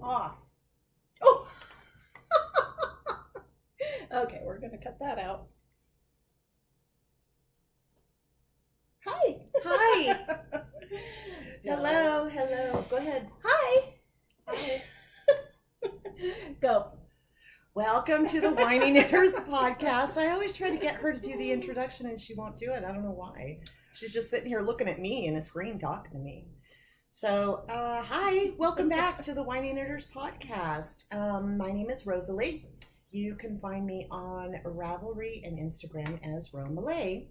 off. Oh! Okay, we're going to cut that out. Hi. Hi. No. Hello. Go ahead. Hi. Hi. Go. Welcome to the Whiny Knitters podcast. I always try to get her to do the introduction and she won't do it. I don't know why. She's just sitting here looking at me in a screen talking to me. So, hi. Welcome back to the Whiny Knitters podcast. My name is Rosalie. You can find me on Ravelry and Instagram as Romalay.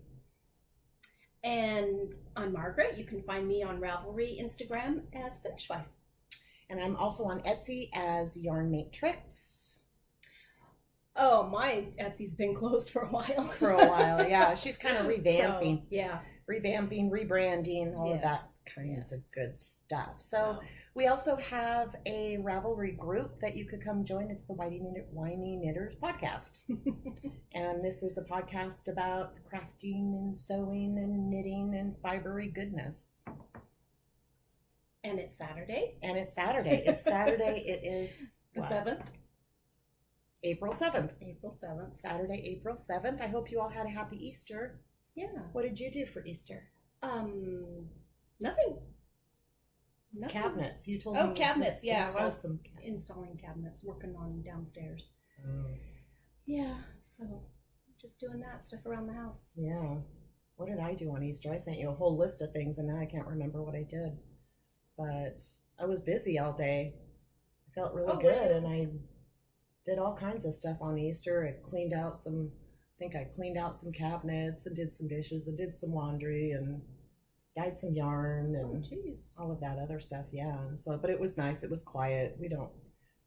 And I'm Margaret. You can find me on Ravelry, Instagram as Finishwife. And I'm also on Etsy as Yarn Matrix. Oh, my Etsy's been closed for a while. For a while, yeah. She's kind of revamping. So, yeah. Revamping, rebranding, all of that kinds of good stuff. So we also have a Ravelry group that you could come join. It's the Whiny Knitters podcast. And this is a podcast about crafting and sewing and knitting and fibery goodness. And it's Saturday. It's Saturday. It is the 7th. April 7th. April 7th. Saturday, April 7th. I hope you all had a happy Easter. Yeah. What did you do for Easter? Nothing. Cabinets. You told me. Oh, cabinets. Yeah. I was installing cabinets, working on downstairs. Oh. Yeah. So just doing that stuff around the house. Yeah. What did I do on Easter? I sent you a whole list of things and now I can't remember what I did. But I was busy all day. I felt really good and I did all kinds of stuff on Easter. I cleaned out some cabinets and did some dishes and did some laundry and dyed some yarn and all of that other stuff. Yeah. And so, but it was nice. It was quiet.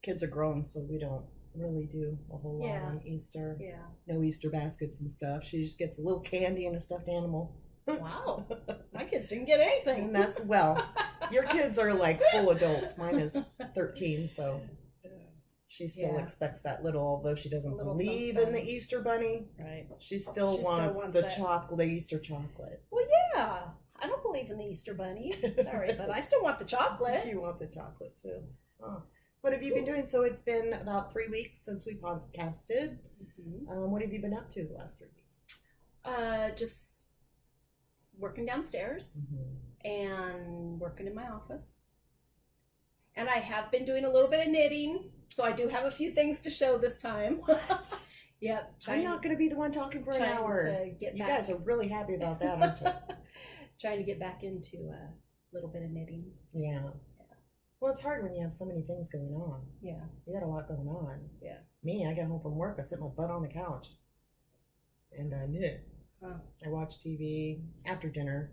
Kids are grown, so we don't really do a whole lot on Easter. Yeah. No Easter baskets and stuff. She just gets a little candy and a stuffed animal. Wow. My kids didn't get anything. And that's, your kids are like full adults. Mine is 13, so she still expects that little, although she doesn't believe in the Easter bunny. Right. She still wants the Easter chocolate. Well, yeah. I don't believe in the Easter bunny. Sorry, but I still want the chocolate. You want the chocolate too. Oh. What have you been doing? So it's been about 3 weeks since we podcasted. Mm-hmm. What have you been up to the last 3 weeks? Just working downstairs and working in my office. And I have been doing a little bit of knitting, so I do have a few things to show this time. What? Yep. I'm not going to be the one talking for an hour. You guys are really happy about that, aren't you? Trying to get back into a little bit of knitting. Yeah. Well, it's hard when you have so many things going on. Yeah. You got a lot going on. Yeah. Me, I get home from work, I sit my butt on the couch and I knit. Huh. I watch TV after dinner.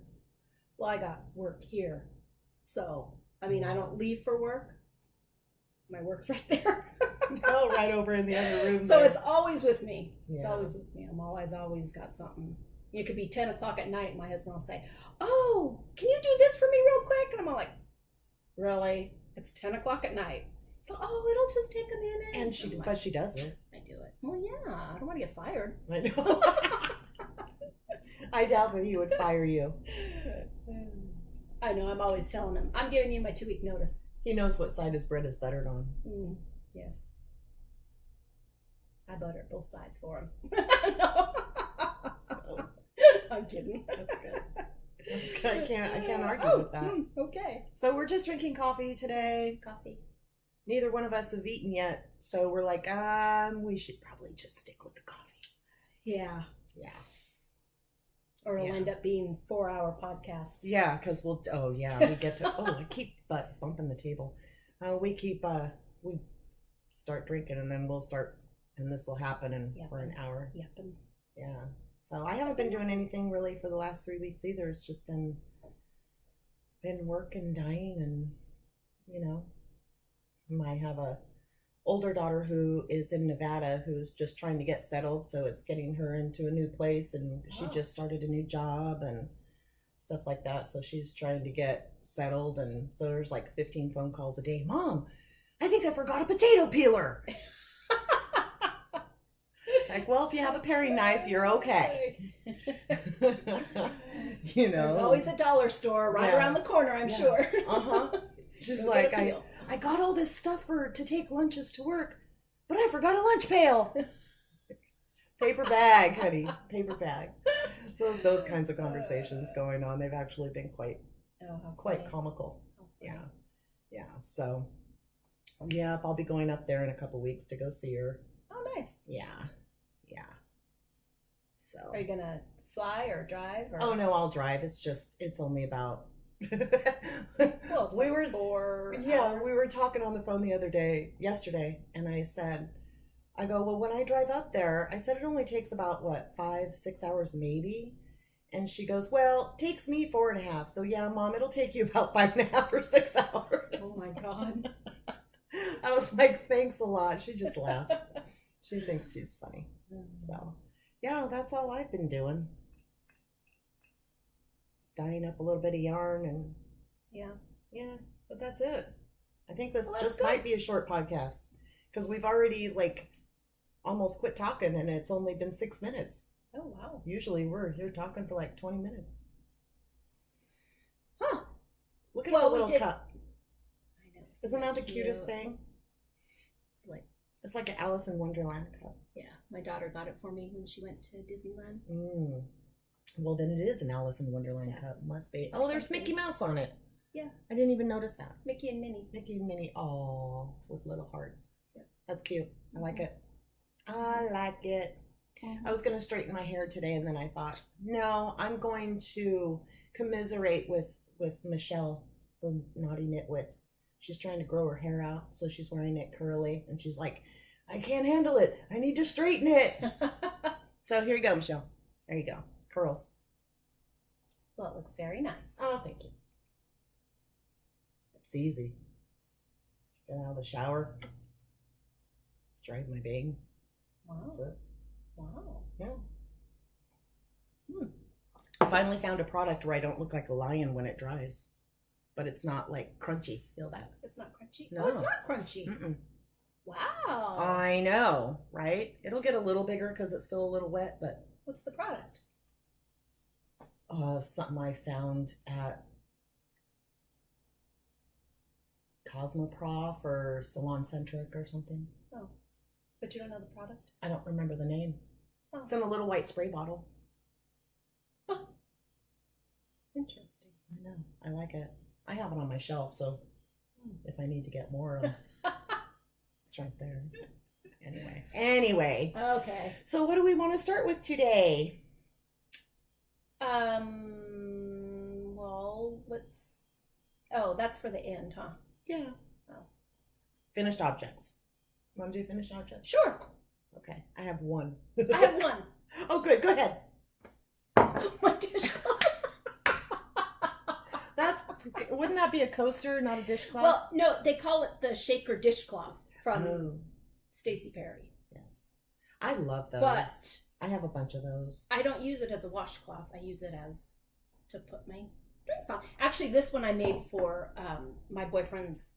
Well, I got work here. So, I mean, I don't leave for work. My work's right there. Oh, right over in the other room. So it's always with me. Yeah. It's always with me. I'm always got something. It could be 10 o'clock at night. My husband will say, "Oh, can you do this for me real quick?" And I'm all like, "Really? It's 10 o'clock at night." So, it'll just take a minute. But she does it. I do it. Well, yeah. I don't want to get fired. I know. I doubt that he would fire you. I know. I'm always telling him, "I'm giving you my 2-week notice." He knows what side his bread is buttered on. Yes. I butter both sides for him. No. I'm kidding. That's good. That's good. I can't argue with that. Okay. So we're just drinking coffee today. Coffee. Neither one of us have eaten yet, so we're like, we should probably just stick with the coffee. Yeah. Yeah. Or it'll end up being 4-hour podcast. Yeah, because we get to, I keep bumping the table. We start drinking and then we'll start, and this will happen for an hour. Yep. Yeah. So I haven't been doing anything really for the last 3 weeks either. It's just been work and dying and, I have a older daughter who is in Nevada who's just trying to get settled, so it's getting her into a new place, and she just started a new job and stuff like that, so she's trying to get settled, and so there's like 15 phone calls a day. "Mom, I think I forgot a potato peeler." Like, well, if you have a paring knife, you're okay. There's always a dollar store right around the corner, I'm sure. She's like, I got all this stuff to take lunches to work, but I forgot a lunch pail. Paper bag, honey. Paper bag. So those kinds of conversations going on. They've actually been quite comical. Yeah. Yeah. So, yeah, I'll be going up there in a couple weeks to go see her. Oh, nice. Yeah. Yeah. So. Are you gonna fly or drive? Or? Oh no, I'll drive. It's only about. Well, it's like 4 hours. We were talking on the phone yesterday, and I go, well, when I drive up there, I said it only takes about 5-6 hours maybe. And she goes, well, it takes me 4.5. So yeah, Mom, it'll take you about 5.5 or 6 hours. Oh my God. I was like, thanks a lot. She just laughs. She thinks she's funny. So yeah, that's all I've been doing. Dyeing up a little bit of yarn and yeah, but that's it. I think this might be a short podcast because we've already almost quit talking and it's only been 6 minutes. Oh, wow. Usually we're here talking for 20 minutes. Huh. Look at our little cup. I know. Isn't that the cutest thing? It's like an Alice in Wonderland cup. Yeah. My daughter got it for me when she went to Disneyland. Well, then it is an Alice in Wonderland cup. Must be. Oh, there's Mickey Mouse on it. Yeah. I didn't even notice that. Mickey and Minnie. Mickey and Minnie. Oh, with little hearts. Yep. That's cute. I like it. I like it. I was going to straighten my hair today, and then I thought, no, I'm going to commiserate with Michelle, the naughty nitwits. She's trying to grow her hair out, so she's wearing it curly, and she's like, I can't handle it. I need to straighten it. So here you go, Michelle. There you go. Curls. Well, it looks very nice. Oh, thank you. It's easy. Get out of the shower. Dried my bangs. Wow. That's it. Wow. Yeah. I finally found a product where I don't look like a lion when it dries. But it's not crunchy. Feel that? It's not crunchy? No. Oh, it's not crunchy. Mm-mm. Wow. I know, right? It'll get a little bigger because it's still a little wet, but... What's the product? Something I found at Cosmoprof or Salon Centric or something. Oh. But you don't know the product? I don't remember the name. Oh. It's in a little white spray bottle. Huh. Interesting. I know. I like it. I have it on my shelf, so if I need to get more, it's right there. Anyway. Okay. So what do we want to start with today? Well, oh, that's for the end, huh? Yeah. Oh. Finished objects. Want to do finished objects? Sure. Okay. I have one. I have one. Oh, good. Go ahead. My dishcloth. Wouldn't that be a coaster, not a dishcloth? Well, no, they call it the shaker dishcloth from Stacey Perry. Yes. I love those. But I have a bunch of those. I don't use it as a washcloth. I use it to put my drinks on. Actually, this one I made for my boyfriend's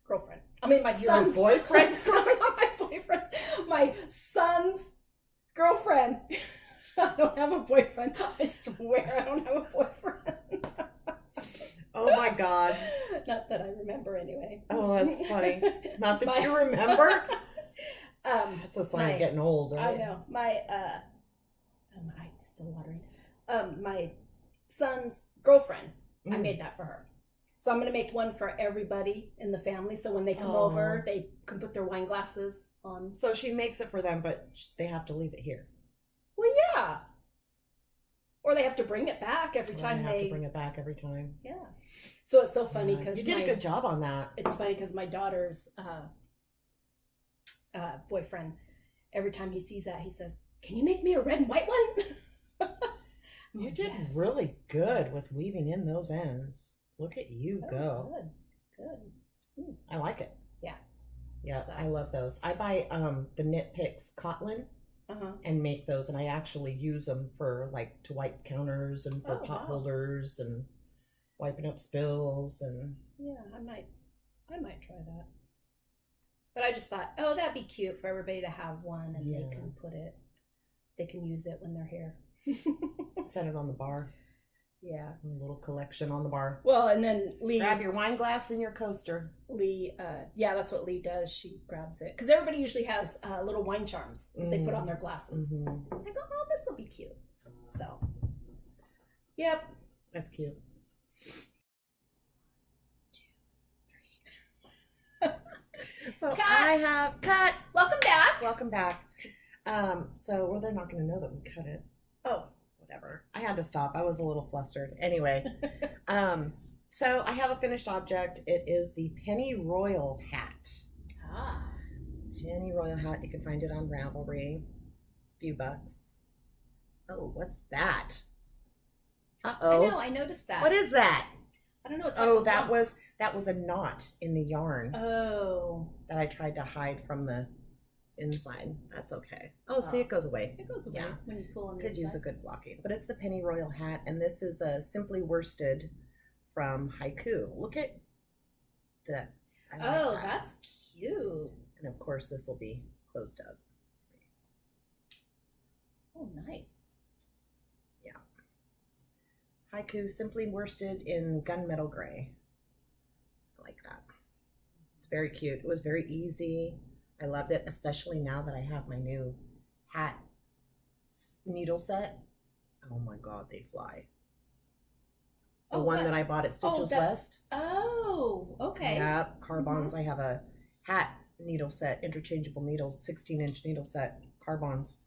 girlfriend. I mean, my son's boyfriend's girlfriend. Not my boyfriend's. My son's girlfriend. I don't have a boyfriend. I swear I don't have a boyfriend. Oh my God. Not that I remember anyway. Oh, that's funny. Not that you remember? That's a sign of getting old, right? I know. My I'm still watering. My son's girlfriend. I made that for her. So I'm gonna make one for everybody in the family. So when they come over, they can put their wine glasses on. So she makes it for them, but they have to leave it here. Well, yeah. Or they have to bring it back every time they have to bring it back every time. Yeah. So it's so funny because you did a good job on that. It's funny because my daughter's boyfriend, every time he sees that, he says, "Can you make me a red and white one?" You did really good with weaving in those ends. Look at you go. Good. I like it. Yeah. Yeah, So. I love those. I buy the Knit Picks Kotlin. And make those, and I actually use them for to wipe counters and for pot holders and wiping up spills and I might try that. But I just thought, that'd be cute for everybody to have one, and they can use it when they're here. Set it on the bar. Yeah. A little collection on the bar. Well, and then Lee. Grab your wine glass and your coaster. Lee, yeah, that's what Lee does. She grabs it. Because everybody usually has little wine charms that they put on their glasses. Mm-hmm. I go, oh, this will be cute. So, yep. That's cute. 1, 2, 3. So Cut. I have cut. Welcome back. Welcome back. So they're not going to know that we cut it. Oh. Whatever. I had to stop. I was a little flustered. Anyway, so I have a finished object. It is the Pennyroyal Hat. Ah. Pennyroyal Hat. You can find it on Ravelry. Few bucks. Oh, what's that? Uh-oh. I know. I noticed that. What is that? I don't know. It's Oh, like that was a knot in the yarn Oh. that I tried to hide from the inside. That's okay. Oh, see, it goes away. It goes away Yeah. when you pull on the Could use a good blocking. But it's the Pennyroyal Hat, and this is a simply worsted from Haiku. Look at that. I like Oh, that. that's cute. And of course, this will be closed up. Oh, nice. Yeah. Haiku simply worsted in gunmetal gray. I like that. It's very cute. It was very easy. I loved it, especially now that I have my new hat needle set. Oh my God, they fly. The one that I bought at Stitches West. Oh, okay. Yep, Carbons. I have a hat needle set, interchangeable needles, 16-inch needle set, Carbons.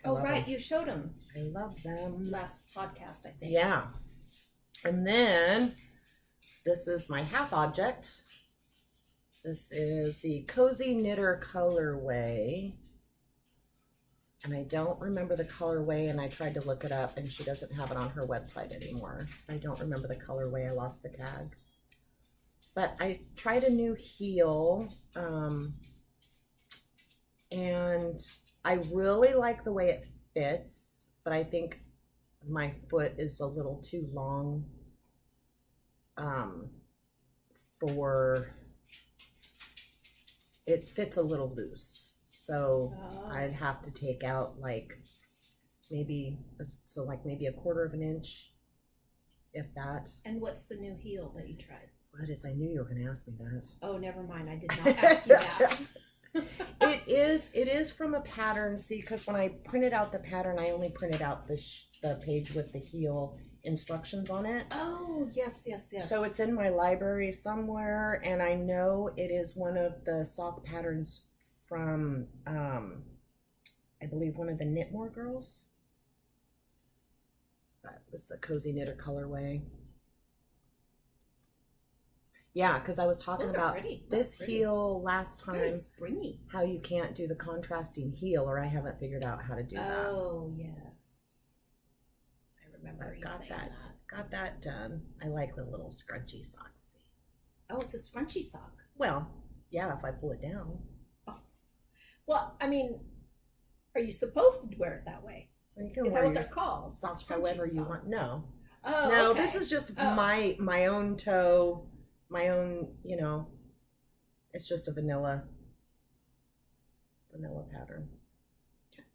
Oh, right. You showed them I love them. last podcast, I think. Yeah. And then this is my half object. This is the Cozy Knitter colorway. And I don't remember the colorway, and I tried to look it up, and she doesn't have it on her website anymore. I don't remember the colorway. I lost the tag. But I tried a new heel, and I really like the way it fits, but I think my foot is a little too long for... It fits a little loose, so I'd have to take out like maybe a 1/4 of an inch, if that. And what's the new heel that you tried? What is? I knew you were going to ask me that. Oh, never mind. I did not ask you that. It is from a pattern. See, because when I printed out the pattern, I only printed out the page with the heel instructions on it. Oh, yes. So it's in my library somewhere, and I know it is one of the sock patterns from I believe one of the Knitmore girls. This is a Cozy Knitter colorway. Yeah, because I was talking about this heel last time. Very springy. How you can't do the contrasting heel, or I haven't figured out how to do that. Oh, yes. I remember you saying that. Got that done. I like the little scrunchy socks. Oh, it's a scrunchy sock. Well, yeah, if I pull it down. Oh. Well, I mean, are you supposed to wear it that way? Well, you can Is wear that what your they're called? socks however you want. No. Oh, no, okay. this is just my own toe, my own, it's just a vanilla pattern.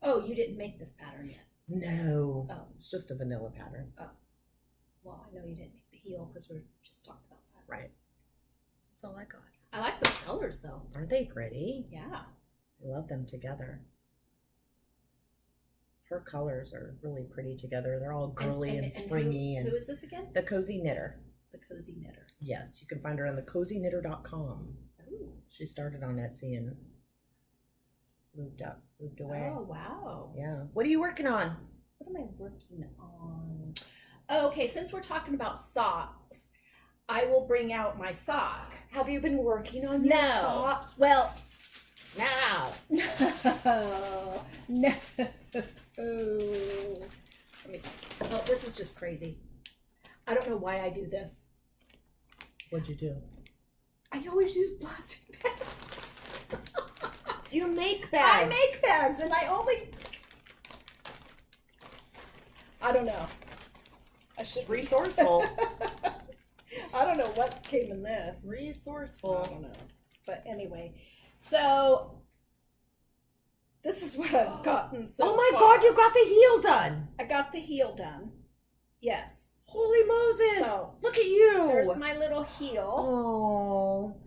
Oh, you didn't make this pattern yet? No. Oh. It's just a vanilla pattern. Oh. Well, I know you didn't make the heel because we are just talking about that. Right. That's all I got. I like those colors, though. Aren't they pretty? Yeah. I love them together. Her colors are really pretty together. They're all girly and springy. Who is this again? The Cozy Knitter. The Cozy Knitter. Yes, you can find her on the cozyknitter.com. Ooh. She started on Etsy and moved away. Oh, wow. Yeah. What are you working on? What am I working on? Oh, okay, since we're talking about socks, I will bring out my sock. Have you been working on your sock? Well, now. No. Let me see. Oh, this is just crazy. I don't know why I do this. What'd you do? I always use plastic bags. You make bags. I make bags, and I don't know. I should resourceful. I don't know what came in this. Resourceful. I don't know. But anyway, so this is what I've gotten so Oh my far. God, you got the heel done. I got the heel done. Yes. Holy Moses! So, look at you. There's my little heel. Oh,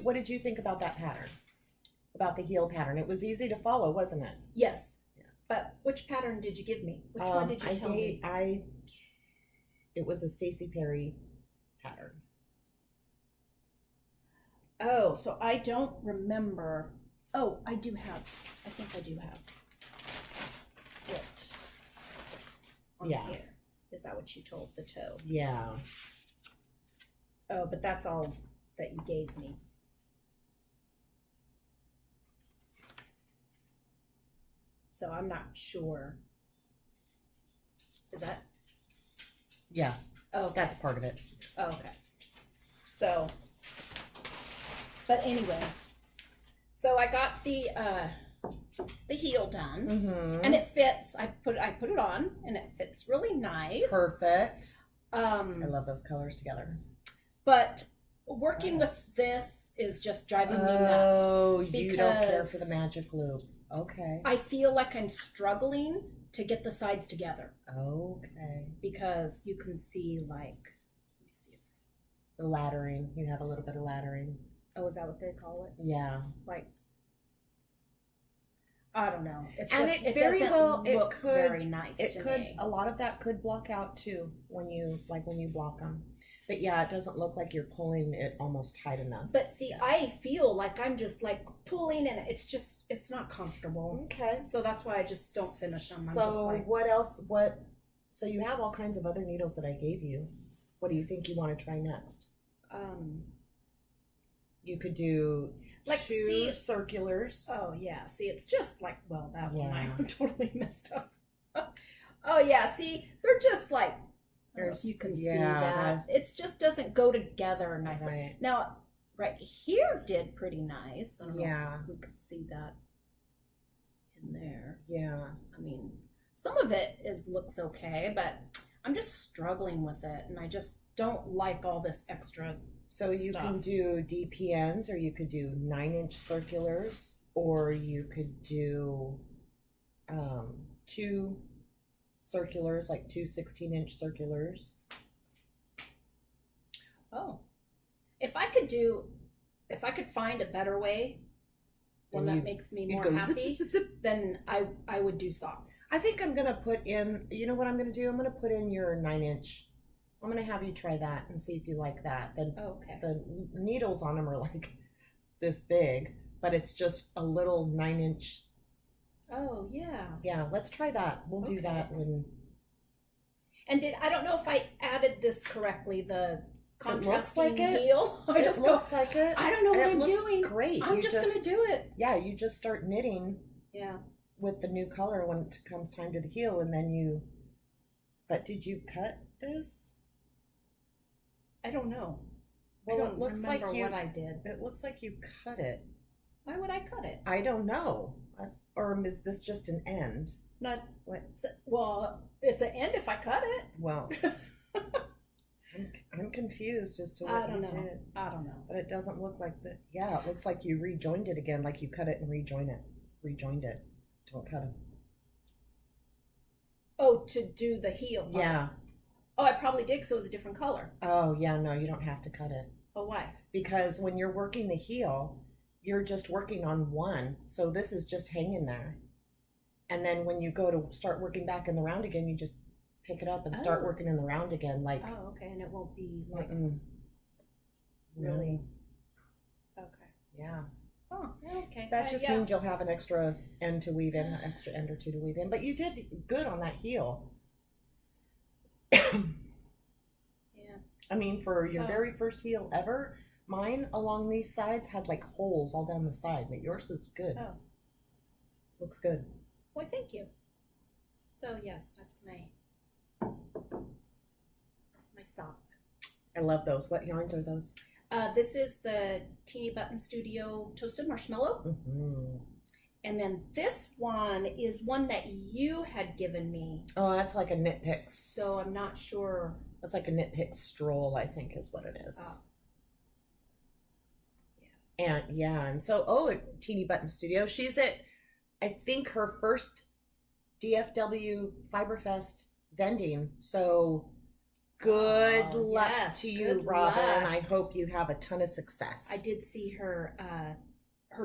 what did you think about that pattern? About the heel pattern? It was easy to follow, wasn't it? Yes. Yeah. But which pattern did you give me? Which one did you tell me? It was a Stacey Perry pattern. Oh, so I don't remember. Oh, I think I do have it on here. Is that what you told the toe? Yeah. Oh, but that's all that you gave me. So I'm not sure. Is that? Yeah. Oh, okay. That's part of it. Oh, okay. So, but anyway, so I got the heel done, and it fits. I put it on, and it fits really nice. Perfect. I love those colors together. But working with this is just driving me nuts. Oh, you don't care for the magic loop. Okay. I feel like I'm struggling to get the sides together. Okay. Because you can see, like, let me see. The laddering. You have a little bit of laddering. Oh, is that what they call it? Yeah. Like, I don't know. It's and just, it very very well well. look very nice It to could. me. A lot of that could block out too when you block them. But yeah, it doesn't look like you're pulling it almost tight enough. But see, I feel like I'm just like pulling, and it's not comfortable. Okay. So that's why I just don't finish them. I'm So just like, what else? So you have all kinds of other needles that I gave you. What do you think you want to try next? You could do like two circulars. Oh yeah. See, it's just like, well, that one I Yeah. totally messed up. Oh yeah. See, they're just like. You can see that it just doesn't go together nicely. Right. Now, right here did pretty nice. I don't know Yeah. who could see that in there. Yeah. I mean, some of it looks okay, but I'm just struggling with it, and I just don't like all this extra. So you can do DPNs, or you could do 9-inch circulars, or you could do 2 circulars, like 2 16-inch circulars. Oh, if I could find a better way, one that makes me more happy, zip, zip, zip. then I would do socks. I think I'm gonna put in. You know what I'm gonna do? I'm gonna put in your 9-inch. I'm gonna have you try that and see if you like that. Okay. The needles on them are like this big, but it's just a little 9-inch. Oh yeah. Yeah, let's try that. We'll do that when. And I don't know if I added this correctly, the contrasting like heel. It looks like it. I don't know what I'm doing. Great. I'm just gonna do it. Yeah, you just start knitting. Yeah. With the new color when it comes time to the heel, and then you. But did you cut this? I don't know. Well, I don't remember what I did. It looks like you cut it. Why would I cut it? I don't know. Or is this just an end? Not what? Well, it's an end if I cut it. Well, I'm confused as to what you did. I don't know. But it doesn't look like that. Yeah, it looks like you rejoined it again, like you cut it and rejoined it. Don't cut it. Oh, to do the heel. Yeah. Oh, I probably did because it was a different color. Oh, yeah, no, you don't have to cut it. Oh, why? Because when you're working the heel, you're just working on one. So this is just hanging there. And then when you go to start working back in the round again, you just pick it up and start working in the round again. Like. Oh, okay. And it won't be like really. Okay. Yeah. Oh, okay. That just means you'll have an extra end to weave in, an extra end or two to weave in. But you did good on that heel. Yeah. I mean, for your very first heel ever, mine along these sides had like holes all down the side, but yours is good. Oh. Looks good. Well, thank you. So yes, that's my sock. I love those. What yarns are those? This is the Teeny Button Studio Toasted Marshmallow. Mm-hmm. And then this one is one that you had given me. Oh, that's like a knit pick. So I'm not sure. That's like a knit pick stroll, I think is what it is. Oh. Yeah. And so, at Teeny Button Studio, she's at, I think, her first DFW Fiberfest vending. So Good Oh, luck yes, to you, good Robin. luck. I hope you have a ton of success. I did see her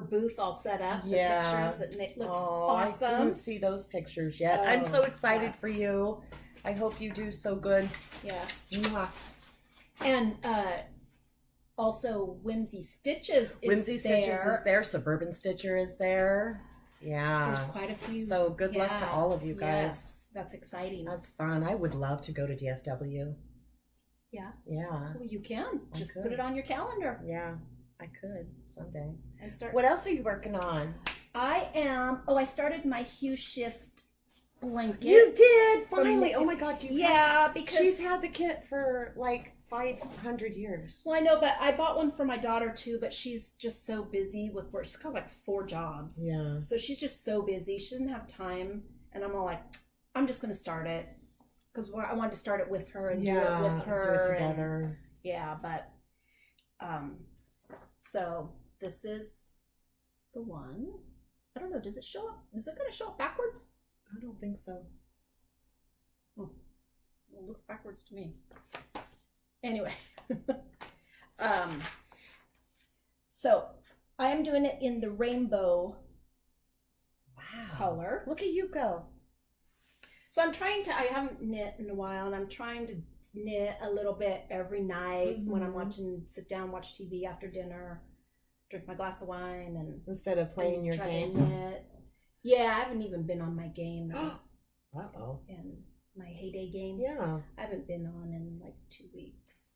booth all set up. Yeah. The pictures, and it looks Oh, awesome. I didn't see those pictures yet. I'm Oh, so excited yes. for you. I hope you do so good. Yes. Mwah. And also Whimsy Stitches is Whimsy there. Stitches is there. Suburban Stitcher is there. Yeah. There's quite a few. So good luck to all of you guys. Yes, that's exciting. That's fun. I would love to go to DFW. Yeah. Yeah. Well, you can. I Just could. put it on your calendar Yeah. I could someday. and start. What else are you working on? I started my Hue Shift blanket. You did From finally. the- Oh my God! Because She's had the kit for like 500 years. Well, I know, but I bought one for my daughter too, but she's just so busy with work. She's got like 4 jobs. Yeah. So she's just so busy. She didn't have time. And I'm all like, I'm just going to start it. Because I wanted to start it with her and do it with her. Do it together. But, so this is the one. I don't know. Does it show up? Is it going to show up backwards? I don't think so. Oh, well, it looks backwards to me. Anyway, so I am doing it in the rainbow color. Look at you go. So I haven't knit in a while, and I'm trying to knit a little bit every night when I'm sit down, watch TV after dinner, drink my glass of wine, and Instead of playing your try game. to knit. Yeah, I haven't even been on my game Uh-oh. in my heyday game. Yeah. I haven't been on in like 2 weeks.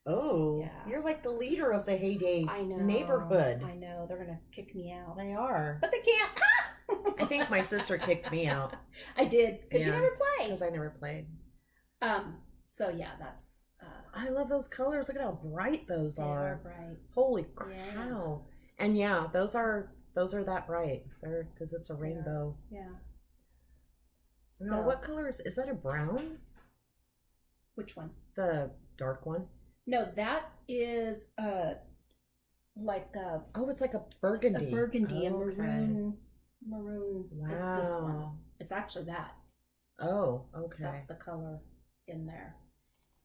Oh, Yeah. you're like the leader of the Heyday I know. neighborhood. I know. They're going to kick me out. They are. But they can't. I think my sister kicked me out I did, because you Yeah. never played. because I never played. So yeah, that's I love those colors. Look at how bright those they are. are bright. Holy Yeah. cow! And yeah, those are that bright. They're because it's a They are. rainbow. Yeah. No, what color is that? A brown? Which one? The dark one. No, that is like a Oh, it's like a burgundy. burgundy, a Oh, maroon. It's this one. Wow. It's actually that. Oh, okay. That's the color in there.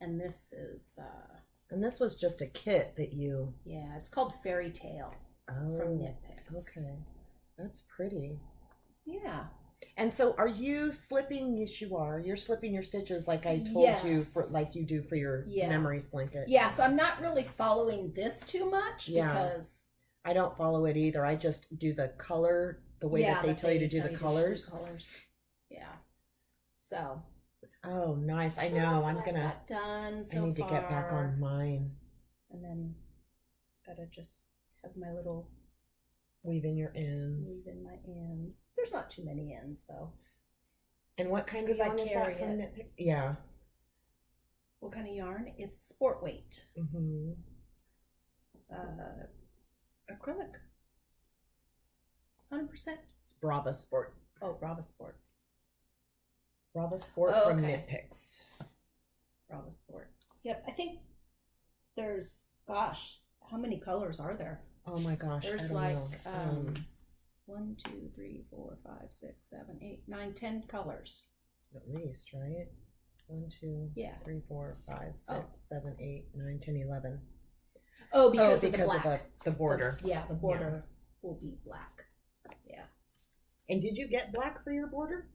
And this is And this was just a kit that you. yeah, it's called Fairy Tale Oh, from Knit Picks. okay. That's pretty. Yeah. And so, are you slipping? Yes, you are. You're slipping your stitches like I told you Yes. for, like you do for your Yeah. memories blanket. Yeah, so I'm not really following this too much Yeah. because I don't follow it either. I just do the color the way that they tell you to do the colors. Yeah. So. Oh, nice. I so know. that's I'm what I've gonna. got done so I need to get back far. on mine. And then gotta just have my little Weave in your ends. weave in my ends. There's not too many ends though. And what kind of 'Cause I yarn is carry that from it. Knit Picks? Yeah. What kind of yarn? It's sport weight. Mm-hmm. Acrylic. 100%. It's Brava Sport. Oh, Brava Sport. Brava Sport Oh, from okay. Knit Picks. Brava Sport. Yep. I think there's, gosh, how many colors are there? Oh my gosh. There's I don't like know. 1, 2, 3, 4, 5, 6, 7, 8, 9, 10 colors. At least, right? 1, 2, Yeah. 3, 4, 5, 6, Oh. 7, 8, 9, 10, 11. Oh, because, because of the black. the border. The border will be black. Yeah. And did you get black for your border?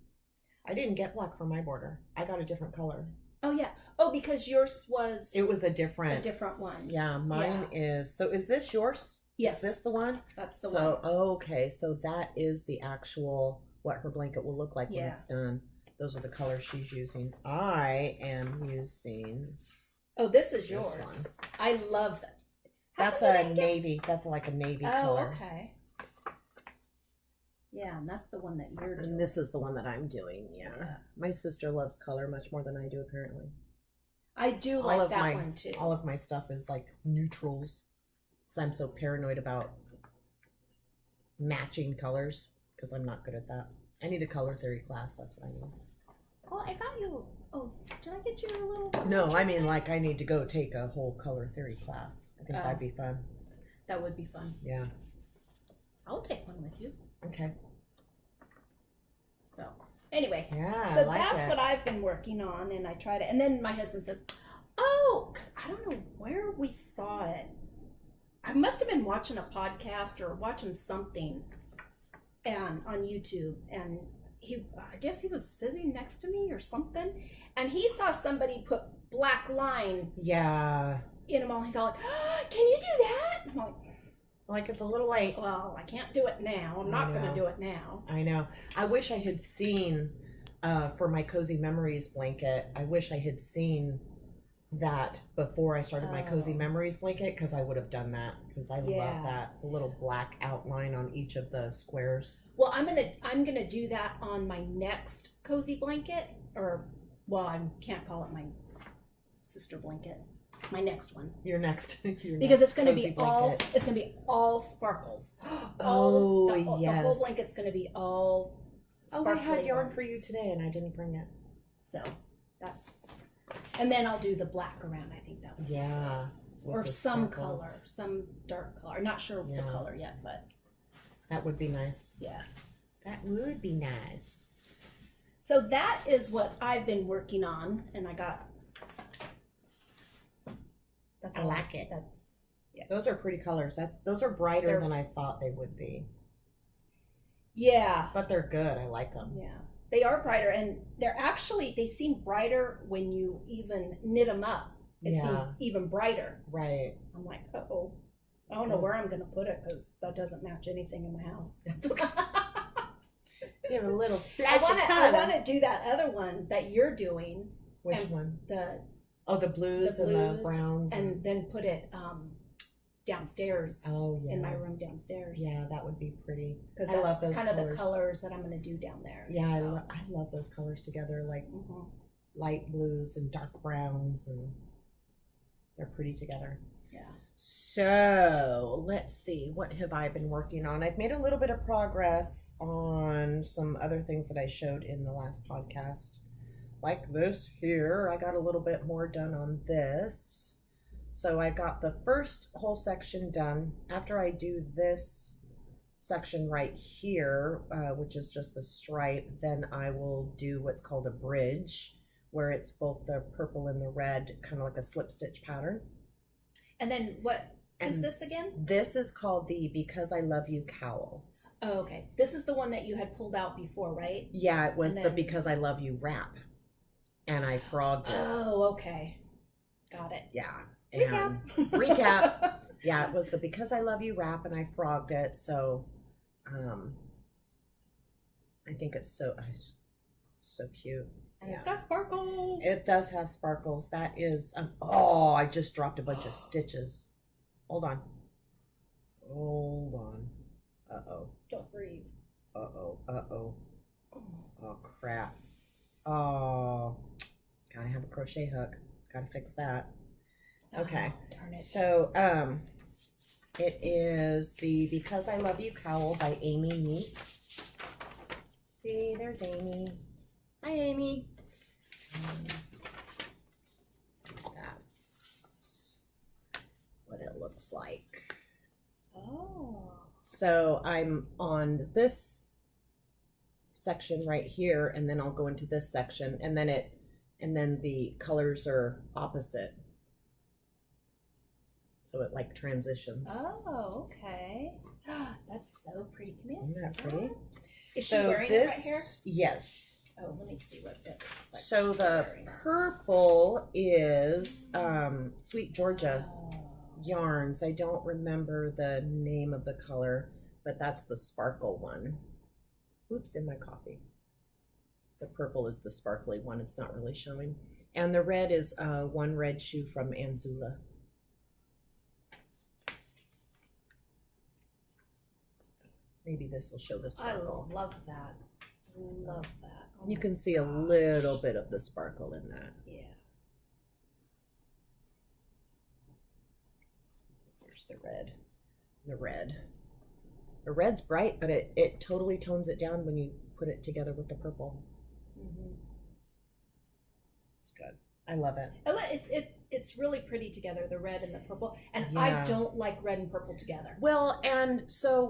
I didn't get black for my border. I got a different color. Oh yeah. Oh, because yours was It was a different. one. Yeah, mine is. So is this yours? Yes. Is this the one? That's the So, one. okay. So that is the actual, what her blanket will look like when Yeah. it's done. Those are the colors she's using. I am using. Oh, this is this yours. one. I love that. How That's come you a didn't get- navy. That's like a navy Oh, color. okay. Yeah, and that's the one that you're doing. And this is the one that I'm doing. Yeah. Yeah. My sister loves color much more than I do, apparently. I do All like of that my- one too. All of my stuff is like neutrals. So I'm so paranoid about matching colors because I'm not good at that. I need a color theory class. That's what I need. Oh, I got you. Oh, did I get you a little? No, I mean like I need to go take a whole color theory class. I think that'd be fun. That would be fun. Yeah. I'll take one with you. Okay. So, anyway. Yeah. So I like that's it. what I've been working on, and I try to. And then my husband says, Oh, because I don't know where we saw it. I must have been watching a podcast or watching something and on YouTube, and I guess he was sitting next to me or something, and he saw somebody put black line in them all. He's all like, oh, can you do that? And I'm like, it's a little late. Well, I can't do it now. I'm not going to do it now. I know. I wish I had seen, for my Cozy Memories blanket, I wish I had seen that before I started my Cozy Memories blanket, because I would have done that, because I love that, the little black outline on each of the squares. Well, I'm gonna do that on my next Cozy blanket, or well, I can't call it my sister blanket. My next one. Your next because it's gonna be all sparkles. The the whole blanket's gonna be all sparkly. I had yarn for you today and I didn't bring it. So that's, and then I'll do the black around. I think that would be good. Or some color, some dark color. Not sure the color yet, but that would be nice. Yeah, that would be nice. So that is what I've been working on, and I got. I like it. Those are pretty colors. Those are brighter than I thought they would be. Yeah, but they're good. I like them. Yeah, they are brighter, and they seem brighter when you even knit them up. It seems even brighter. Right. I'm like, uh-oh. I don't know where I'm going to put it, because that doesn't match anything in my house. You have a little splash of color. I want to do that other one that you're doing. Which one? The blues and the browns. And then put it downstairs. Oh, yeah. In my room downstairs. Yeah, that would be pretty. Because that's love those kind colors. Of the colors that I'm going to do down there. Yeah, so. I love those colors together, like light blues and dark browns, and they're pretty together. Yeah. So let's see, what have I been working on? I've made a little bit of progress on some other things that I showed in the last podcast. Like this here, I got a little bit more done on this. So I got the first whole section done. After I do this section right here, which is just the stripe, then I will do what's called a bridge, where it's both the purple and the red, kind of like a slip stitch pattern. And then what is this again? This is called the Because I Love You cowl. Oh, okay. This is the one that you had pulled out before, right? Yeah, it was the Because I Love You wrap. And I frogged it. Oh, okay. Got it. Yeah. Recap. Yeah, it was the Because I Love You wrap, and I frogged it. So I think it's so cute. And it's got sparkles. It does have sparkles. That is, I just dropped a bunch of stitches. Hold on. Uh-oh. Don't breathe. Uh-oh. Oh, crap. Oh, gotta have a crochet hook. Gotta fix that. Okay. Oh, darn it. So, it is the Because I Love You cowl by Amy Meeks. See, there's Amy. Hi, Amy. That's what it looks like. Oh. So I'm on this section right here, and then I'll go into this section, and then the colors are opposite. So it like transitions. Oh, okay. That's so pretty. Isn't that pretty? Is she wearing it right here? Yes. Oh, let me see what it looks like. So the purple is Sweet Georgia yarns. I don't remember the name of the color, but that's the sparkle one. Oops, in my coffee. The purple is the sparkly one. It's not really showing. And the red is One Red Shoe from Anzula. Maybe this will show the sparkle. I love that. Love that. Oh, you can see a little bit of the sparkle in that. Yeah. There's the red. The red's bright, but it totally tones it down when you put it together with the purple. Mm-hmm. It's good. I love it. It's really pretty together, the red and the purple. And I don't like red and purple together. Well, and so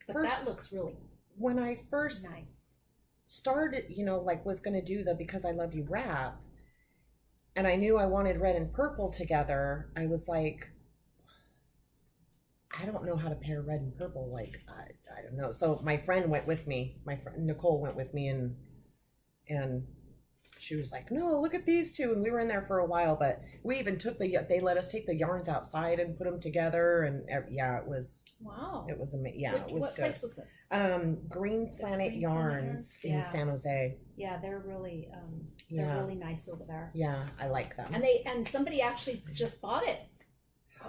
that looks really when I first nice. Started, like was going to do the Because I Love You wrap, and I knew I wanted red and purple together, I was like, I don't know how to pair red and purple. Like, I don't know. So my friend went with me. My friend Nicole went with me, and she was like, no, look at these two. And we were in there for a while, but we even took they let us take the yarns outside and put them together. And yeah, it was, wow. it was amazing. Yeah, it was what good. place was this? Green Planet Green Yarns Planet? in San Jose. Yeah, they're really Yeah. really nice over there. Yeah, I like them. And somebody actually just bought it.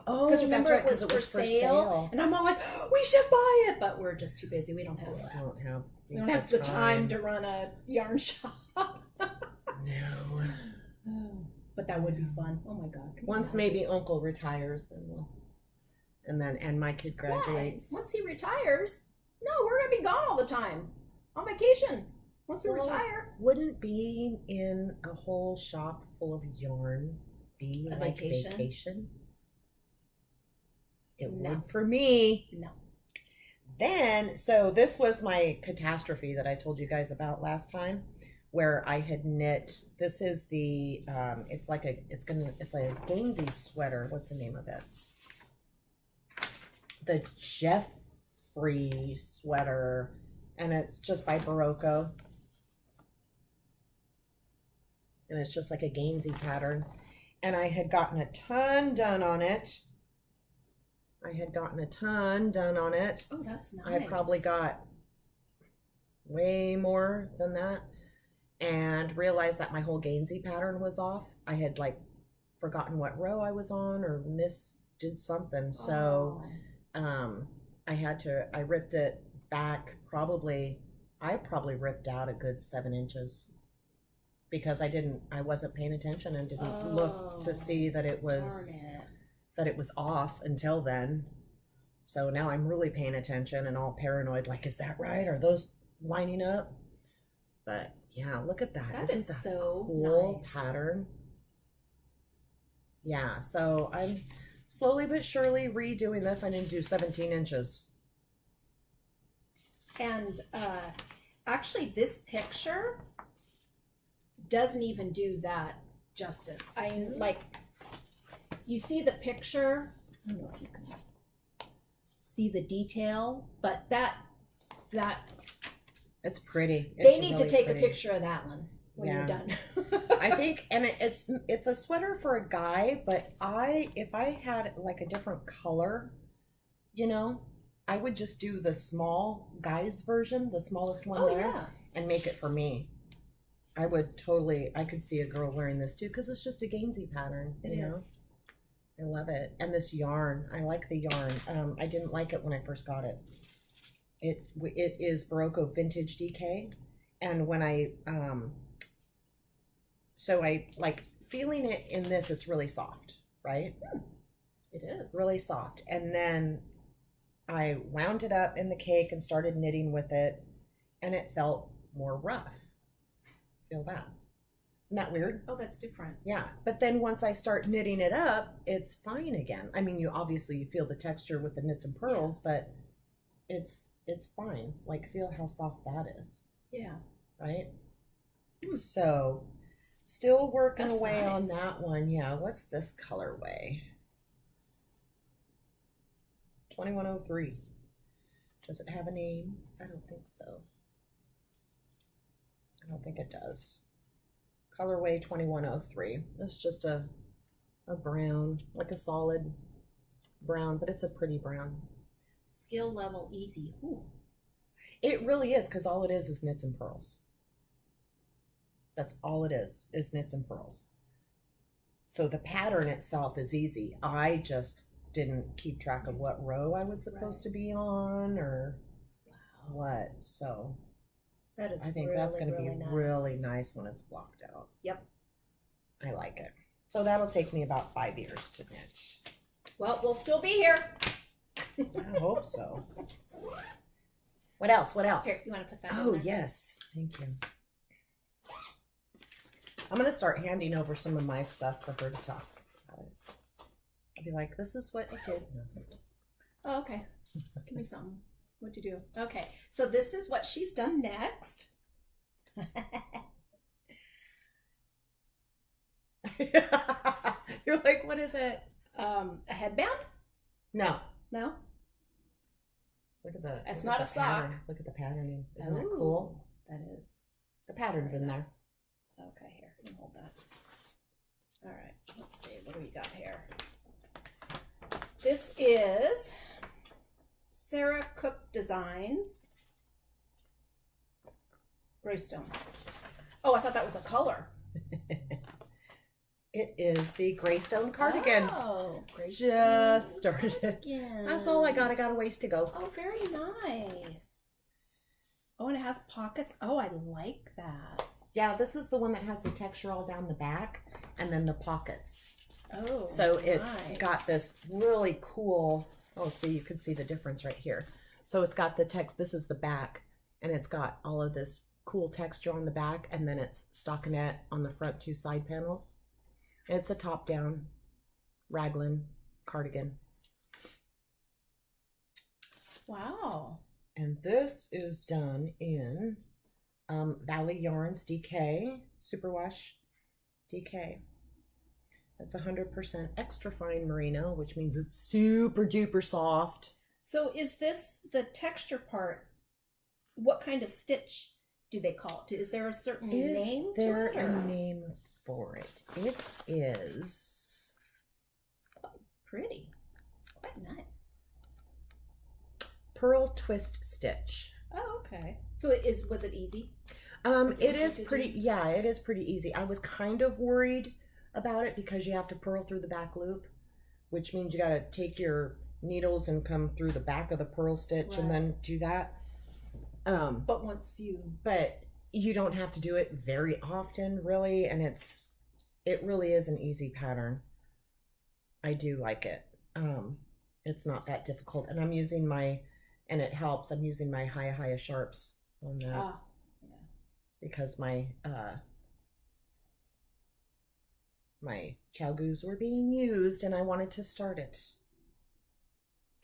Oh, Because remember, that's right, it was for sale, and I'm all like, we should buy it, but we're just too busy. We don't have the time to run a yarn shop. No. But that would be fun. Oh my God! Once maybe Uncle retires, then we'll, and my kid graduates. Why? Once he retires, no, we're gonna be gone all the time on vacation. Once we retire, wouldn't being in a whole shop full of yarn be a like vacation? vacation? It No. would for me. No. Then, so this was my catastrophe that I told you guys about last time, where I had knit. This is the, it's a Gainsey sweater. What's the name of it? The Jeffrey sweater, and it's just by Barocco, and it's just like a Gainsey pattern. And I had gotten a ton done on it. Oh, that's nice. I had probably got way more than that, and realized that my whole Gainsey pattern was off. I had like forgotten what row I was on or did something. So I ripped it back I probably ripped out a good 7 inches because I wasn't paying attention and didn't look to see that it was off until then. So now I'm really paying attention and all paranoid, like, is that right? Are those lining up? But yeah, look at that. Isn't that so cool nice pattern? Yeah, so I'm slowly but surely redoing this. I need to do 17 inches. And actually, this picture doesn't even do that justice. You see the picture. I don't know if you can see the detail, but that it's pretty. They need to take a picture of that one when you're done. I think, and it's a sweater for a guy, but if I had like a different color, I would just do the small guy's version, the smallest one and make it for me. I could see a girl wearing this too, because it's just a Gainsey pattern. It is. I love it. And this yarn, I like the yarn. I didn't like it when I first got it. It is Barocco Vintage DK. And when so I like feeling it in this, it's really soft, right? It is. Really soft. And then I wound it up in the cake and started knitting with it, and it felt more rough. Feel that? Isn't that weird? Oh, that's different. Yeah. But then once I start knitting it up, it's fine again. I mean, you feel the texture with the knits and pearls, but it's fine. Like, feel how soft that is. Yeah. Right? So, still working away nice on that one. Yeah. What's this colorway? 2103. Does it have a name? I don't think so. I don't think it does. Colorway 2103. It's just a brown, like a solid brown, but it's a pretty brown. Skill level easy. Ooh. It really is, because all it is knits and pearls. That's all it is knits and pearls. So the pattern itself is easy. I just didn't keep track of what row I was supposed to be on or what. So that is, I think really, that's going to be nice. really nice when it's blocked out. Yep. I like it. So that'll take me about 5 years to knit. Well, we'll still be here. I hope so. What else? Here, you want to put that in there? Yes. Thank you. I'm going to start handing over some of my stuff for her to talk about it. I'll be like, this is what I did. Oh, okay. Give me something. What'd you do? Okay. So this is what she's done next. You're like, what is it? A headband? No. No? Look at the. It's look not at a the pattern. sock. Look at the patterning. Isn't that Ooh, cool? That is. The pattern's Very in there. nice. Okay, here, you can hold that. All right, let's see, what do we got here? This is Sarah Cook Designs. Greystone. Oh, I thought that was a color. It is the Greystone Cardigan. Oh, Greystone Just started it. Cardigan. That's all I got. I got a ways to go. Oh, very nice. Oh, and it has pockets. Oh, I like that. Yeah, this is the one that has the texture all down the back and then the pockets. Oh, so it's nice. got this really cool, oh, see, you can see the difference right here. So it's got the text, this is the back, and it's got all of this cool texture on the back, and then it's stockinette on the front two side panels. It's a top-down raglan cardigan. Wow. And this is done in Valley Yarns DK, Superwash DK. That's 100% extra fine merino, which means it's super duper soft. So is this the texture part? What kind of stitch do they call it? Is there a certain name Is there to it? a name for it? It is. It's quite pretty. It's quite nice. Pearl twist stitch. Oh, okay. So was it easy? It is pretty, yeah, it is pretty easy. I was kind of worried about it because you have to purl through the back loop, which means you got to take your needles and come through the back of the purl stitch and then do that. But you don't have to do it very often, really, and it really is an easy pattern. I do like it. It's not that difficult, and I'm using my Hiya Sharps on that. yeah. Because my Chow-goos were being used and I wanted to start it.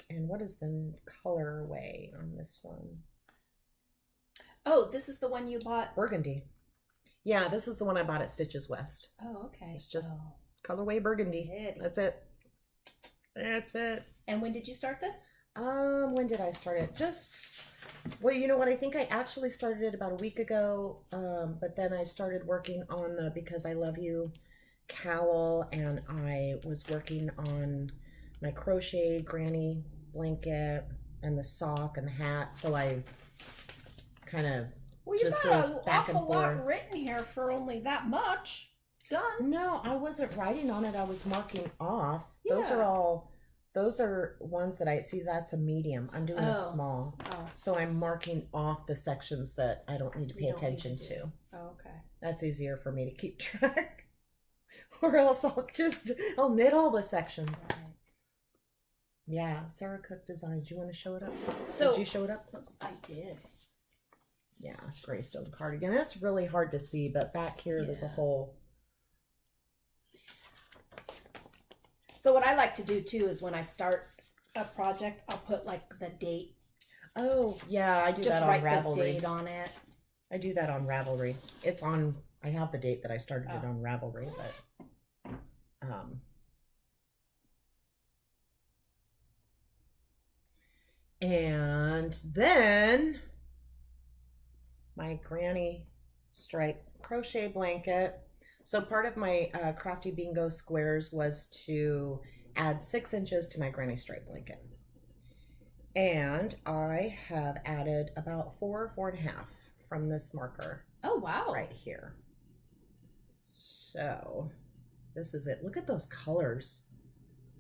And what is the colorway on this one? Oh, this is the one you bought? Burgundy. Yeah, this is the one I bought at Stitches West. Oh, okay. It's just colorway burgundy. Pretty. That's it. That's it. And when did you start this? When did I start it? Well, you know what? I think I actually started it about a week ago. But then I started working on the Because I Love You cowl, and I was working on my crochet granny blanket and the sock and the hat. So I kind of just goes back and forth. Lot written here for only that much. Done. No, I wasn't writing on it. I was marking off. Yeah. Those are ones that I see. That's a medium. I'm doing a small. Oh. So I'm marking off the sections that I don't need to pay attention to. Oh, okay. That's easier for me to keep track. Or else I'll knit all the sections. Right. Yeah, Sarah Cook Designs. Do you want to show it up? So, did you show it up close? I did. Yeah, Greystone Cardigan. It's really hard to see, but back here there's a whole. So what I like to do too is when I start a project, I'll put like the date. Oh, yeah, I do Just that on write Ravelry. the date on it. I do that on Ravelry. It's on, I have the date that I started it on Ravelry, but and then my granny stripe crochet blanket. So part of my Crafty Bingo squares was to add 6 inches to my granny stripe blanket. And I have added about 4.5 from this marker. Oh, wow. Right here. So this is it. Look at those colors.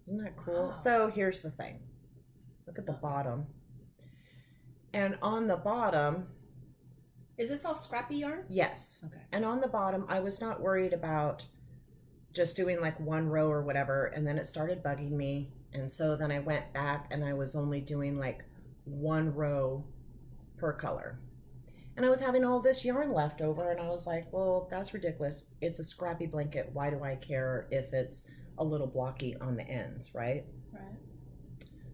Isn't that cool? Wow. So here's the thing. Look at the bottom. And on the bottom, is this all scrappy yarn? yes. Okay. And on the bottom, I was not worried about just doing like one row or whatever, and then it started bugging me. And so then I went back and I was only doing like 1 row per color. And I was having all this yarn left over, and I was like, well, that's ridiculous. It's a scrappy blanket. Why do I care if it's a little blocky on the ends, right? Right.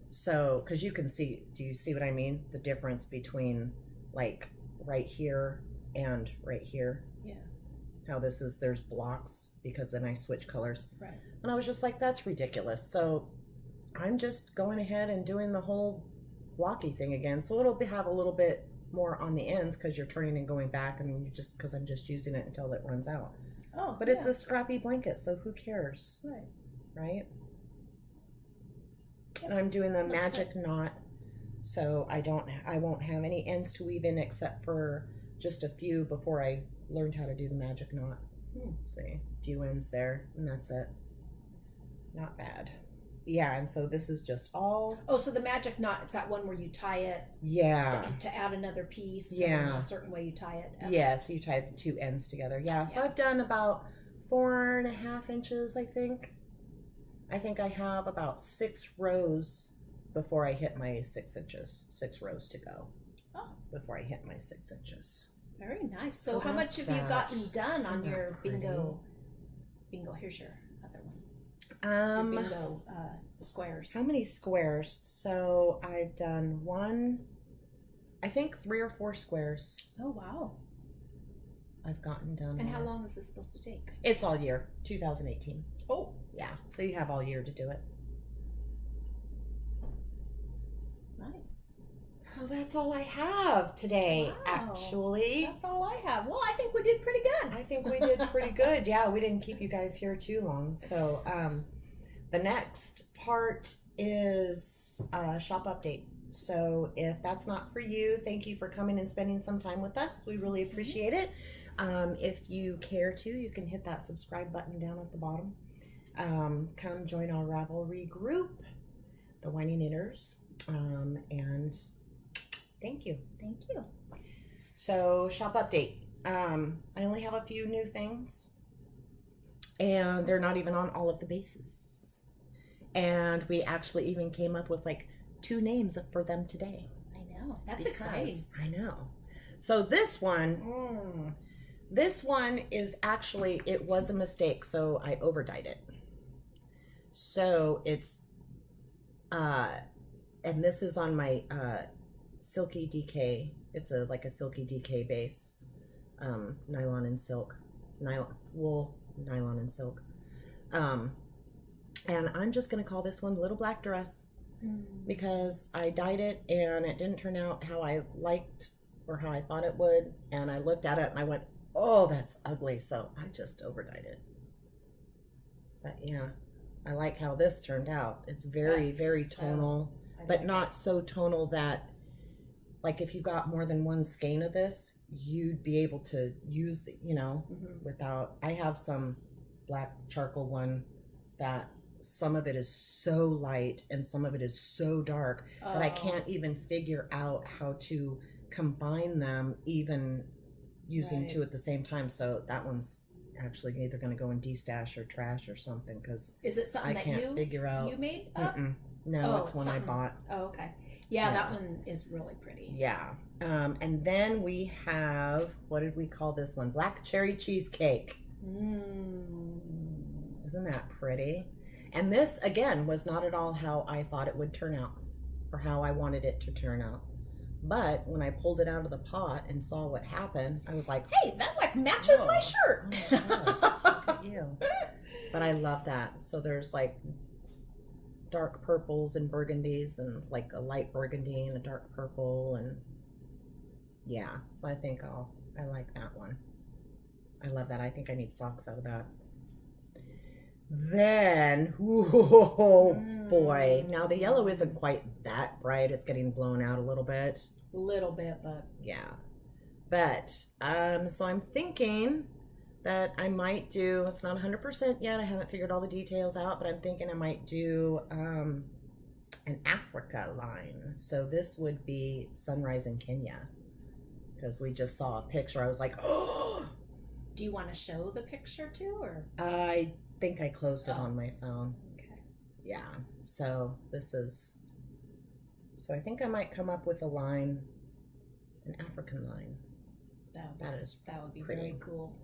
So, because you can see, do you see what I mean? The difference between like right here and right here. Yeah. how there's blocks because then I switch colors. Right. And I was just like, that's ridiculous. So I'm just going ahead and doing the whole blocky thing again. So it'll have a little bit more on the ends because you're turning and going back, and because I'm just using it until it runs out. Oh, but it's a scrappy blanket, so who cares? Right? Yep. And I'm doing the magic knot, so I won't have any ends to weave in except for just a few before I learned how to do the magic knot. See, a few ends there, and that's it. Not bad. Yeah, and so this is just all. Oh, so the magic knot, it's that one where you tie it. Yeah. To add another piece. Yeah. And a certain way you tie it. Okay. Yeah, so you tie the two ends together. Yeah, so I've done about 4.5 inches, I think. I think I have about 6 rows before I hit my 6 inches. 6 rows to go. Oh. Before I hit my 6 inches. Very nice. So how much have you gotten done on your bingo? Bingo, here's your other one. Your bingo squares. How many squares? So I've done I think 3 or 4 squares. Oh, wow. I've gotten done. And how long is this supposed to take? It's all year, 2018. Oh. Yeah, so you have all year to do it. Nice. So that's all I have today, wow. actually. That's all I have. Well, I think we did pretty good. I think we did pretty good. Yeah, we didn't keep you guys here too long. So the next part is shop update. So if that's not for you, thank you for coming and spending some time with us. We really appreciate it. If you care to, you can hit that subscribe button down at the bottom. Come join our Ravelry group, the Whiny Knitters, and thank you. Thank you. So shop update. I only have a few new things, and they're not even on all of the bases. And we actually even came up with like 2 names for them today. I know. That's exciting. I know. So this one is actually, it was a mistake. So I overdyed it. So it's, and this is on my Silky DK. It's like a Silky DK base, nylon and silk, wool, nylon and silk. And I'm just going to call this one Little Black Dress because I dyed it and it didn't turn out how I liked or how I thought it would. And I looked at it and I went, oh, that's ugly. So I just overdyed it. But yeah, I like how this turned out. It's very tonal, but not so tonal that, like, if you got more than one skein of this, you'd be able to use the, without. I have some black charcoal one that some of it is so light and some of it is so dark that I can't even figure out how to combine them, even using 2 at the same time. So that one's actually either going to go in de-stash or trash or something, because is it something I can't figure out. You made up? No, it's one I bought. Oh, okay. Yeah, that one is really pretty. Yeah. And then we have, what did we call this one? Black Cherry Cheesecake. Isn't that pretty? And this, again, was not at all how I thought it would turn out or how I wanted it to turn out. But when I pulled it out of the pot and saw what happened, I was like, hey, that like matches my shirt. Oh, it does. Look at you. But I love that. So there's like dark purples and burgundies and like a light burgundy and a dark purple. And yeah, so I think I like that one. I love that. I think I need socks out of that. Then, boy. Now the yellow isn't quite that bright. It's getting blown out a little bit. But yeah. But, so I'm thinking that I might do, it's not 100% yet. I haven't figured all the details out, but I'm thinking I might do an Africa line. So this would be Sunrise in Kenya. Because we just saw a picture. I was like, oh! Do you want to show the picture too, or? I think I closed it on my phone. Okay. Yeah. So this is. So I think I might come up with a line, an African line. That would be pretty. Very cool.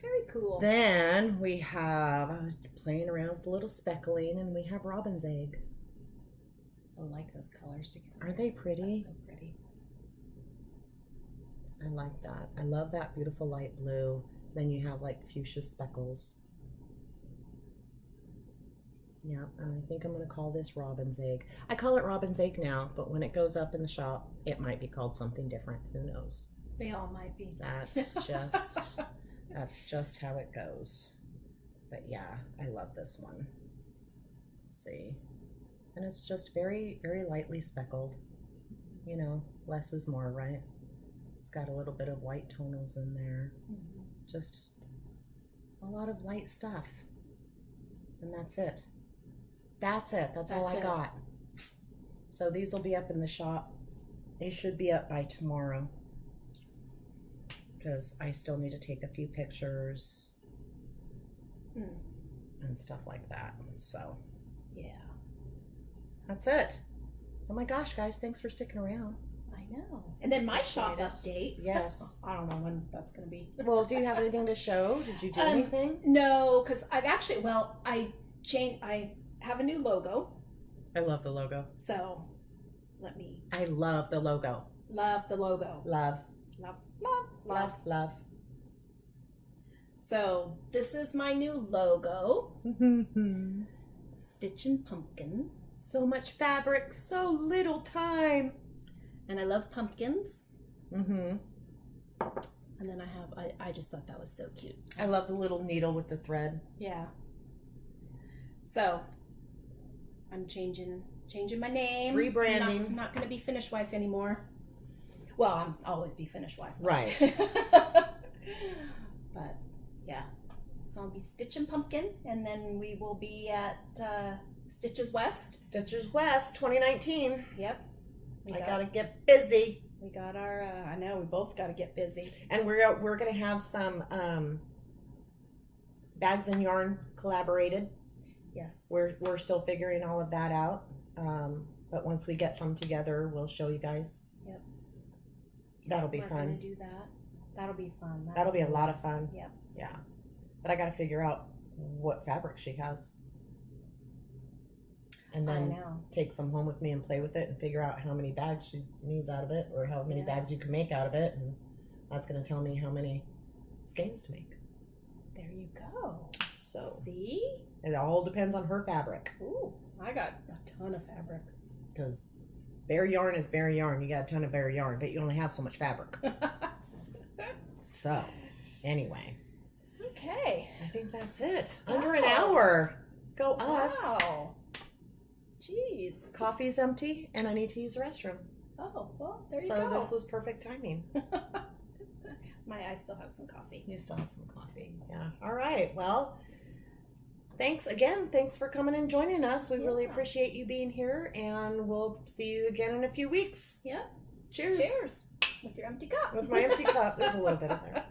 Very cool. Then we have. I was playing around with a little speckling, and we have robin's egg. I like those colors together. Aren't they pretty? That's so pretty. I like that. I love that beautiful light blue Then you have like fuchsia speckles. Yeah, and I think I'm going to call this robin's egg. I call it robin's egg now, but when it goes up in the shop, it might be called something different. Who knows? They all might be. That's just how it goes. But yeah, I love this one. Let's see. And it's just very, very lightly speckled. You know, less is more, right? It's got a little bit of white tonals in there. Mm-hmm. Just a lot of light stuff. And that's it. That's it. That's all I got. So these will be up in the shop. They should be up by tomorrow. Because I still need to take a few pictures and stuff like that. So, yeah. That's it. Oh my gosh, guys. Thanks for sticking around. I know. And then my shop update. Yes. I don't know when that's going to be. Well, do you have anything to show? Did you do anything? No, because I've actually, I have a new logo. I love the logo. So, I love the logo. Love the logo. Love. Love, love, love. Love. So, this is my new logo. Stitch and Pumpkin. So much fabric, so little time. And I love pumpkins. Mm-hmm. And then I just thought that was so cute. I love the little needle with the thread. Yeah. So, I'm changing my name. Rebranding. I'm not going to be Finish Wife anymore. Well, I'm always be Finish Wife. Right. But, yeah. So I'll be Stitch and Pumpkin, and then we will be at Stitches West. Stitches West 2019. Yep. I gotta get busy. We got our, I know, we both got to get busy. And we're gonna have some bags and yarn collaborated. Yes. We're still figuring all of that out. But once we get some together, we'll show you guys. Yep. That'll be We're fun. gonna do that. That'll be fun. That'll be a lot of fun. Yep. Yeah. But I gotta figure out what fabric she has. And then take some home with me and play with it and figure out how many bags she needs out of it or how many bags you can make out of it. And that's going to tell me how many skeins to make. There you go. So see? It all depends on her fabric. Ooh, I got a ton of fabric. Because bare yarn is bare yarn. You got a ton of bare yarn, but you only have so much fabric. So, anyway. Okay. I think that's it. Under an hour. Go us. Wow. Jeez. Coffee's empty, and I need to use the restroom. Oh, well, there you go. go. So this was perfect timing. I still have some coffee. You still have some coffee. Yeah. All right. Well, thanks again. Thanks for coming and joining us. We really appreciate you being here, and we'll see you again in a few weeks. Yeah. Cheers. Cheers. With your empty cup. With my empty cup. There's a little bit in there.